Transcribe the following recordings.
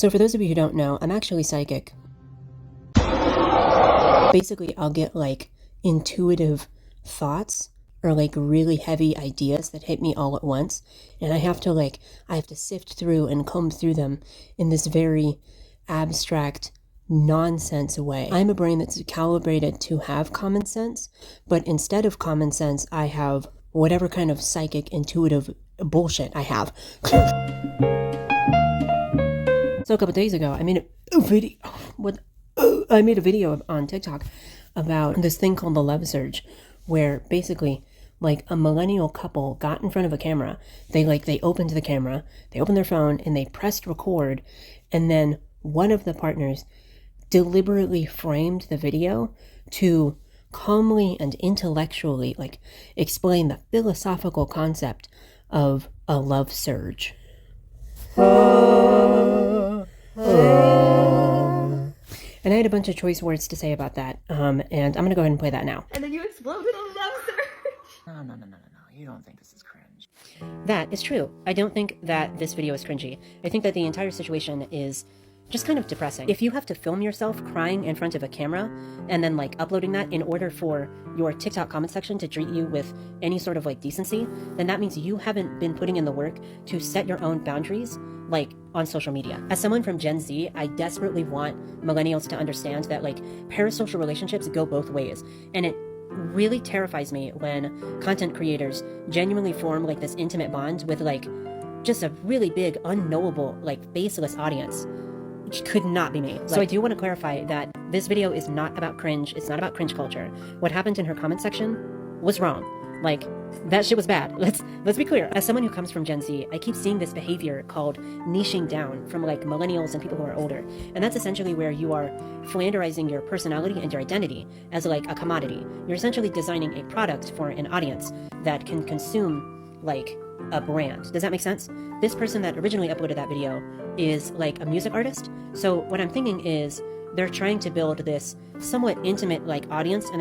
So for those of you who don't know, I'm actually psychic. Basically, I'll get like intuitive thoughts or like really heavy ideas that hit me all at once. And I have to sift through and comb through them in this very abstract nonsense way. I'm a brain that's calibrated to have common sense, but instead of common sense, I have whatever kind of psychic intuitive bullshit I have. So a couple days ago, I made a video. I made a video on TikTok about this thing called the love surge, where basically, like, a millennial couple got in front of a camera. They opened the camera, they opened their phone, and they pressed record, and then one of the partners deliberately framed the video to calmly and intellectually, like, explain the philosophical concept of a love surge. And I had a bunch of choice words to say about that, and I'm going to go ahead and play that now. And then you exploded a love surge. No. You don't think this is cringe. That is true. I don't think that this video is cringy. I think that the entire situation is just kind of depressing. If you have to film yourself crying in front of a camera and then like uploading that in order for your TikTok comment section to treat you with any sort of like decency, then that means you haven't been putting in the work to set your own boundaries like on social media. As someone from Gen Z, I desperately want millennials to understand that like parasocial relationships go both ways. And it really terrifies me when content creators genuinely form like this intimate bond with like just a really big, unknowable, like faceless audience. Which could not be me. So I do want to clarify that this video is not about cringe. It's not about cringe culture. What happened in her comment section was wrong. Like, that shit was bad. Let's be clear. As someone who comes from Gen Z, I keep seeing this behavior called niching down from like millennials and people who are older. And that's essentially where you are flanderizing your personality and your identity as like a commodity. You're essentially designing a product for an audience that can consume like a brand. Does that make sense? This person that originally uploaded that video is like a music artist. So what I'm thinking is they're trying to build this somewhat intimate like audience, and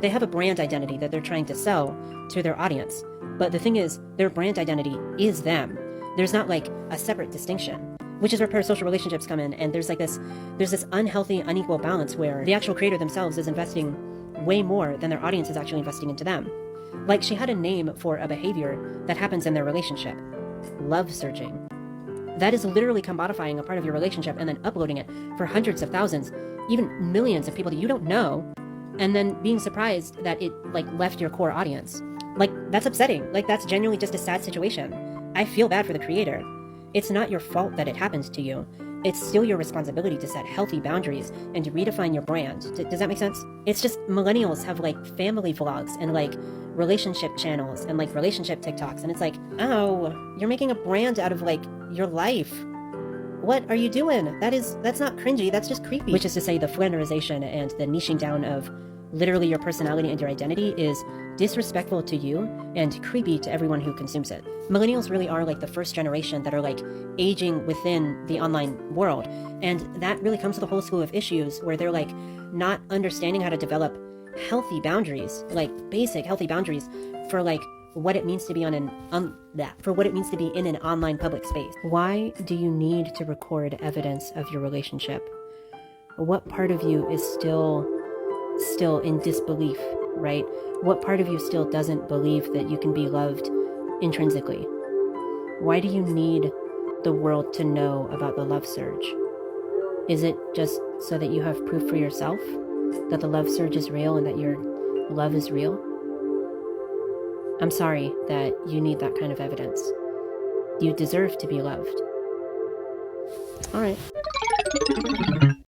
they have a brand identity that they're trying to sell to their audience. But the thing is, their brand identity is them. There's not like a separate distinction, which is where parasocial relationships come in. And there's this unhealthy, unequal balance where the actual creator themselves is investing way more than their audience is actually investing into them. Like, she had a name for a behavior that happens in their relationship: love surging. That is literally commodifying a part of your relationship and then uploading it for hundreds of thousands, even millions of people that you don't know, and then being surprised that it like left your core audience. Like, that's upsetting. Like, that's genuinely just a sad situation. I feel bad for the creator. It's not your fault that it happens to you. It's still your responsibility to set healthy boundaries and to redefine your brand. Does that make sense? It's just millennials have like family vlogs and like relationship channels and like relationship TikToks, and it's like, oh, you're making a brand out of like your life. What are you doing? That's not cringy, that's just creepy. Which is to say, the flanderization and the niching down of literally your personality and your identity is disrespectful to you and creepy to everyone who consumes it. Millennials really are like the first generation that are like aging within the online world. And that really comes with a whole slew of issues where they're like not understanding how to develop healthy boundaries, like basic healthy boundaries for like what it means to be in an online public space. Why do you need to record evidence of your relationship? What part of you is still in disbelief, right? What part of you still doesn't believe that you can be loved intrinsically? Why do you need the world to know about the love surge? Is it just so that you have proof for yourself that the love surge is real and that your love is real? I'm sorry that you need that kind of evidence. You deserve to be loved. All right.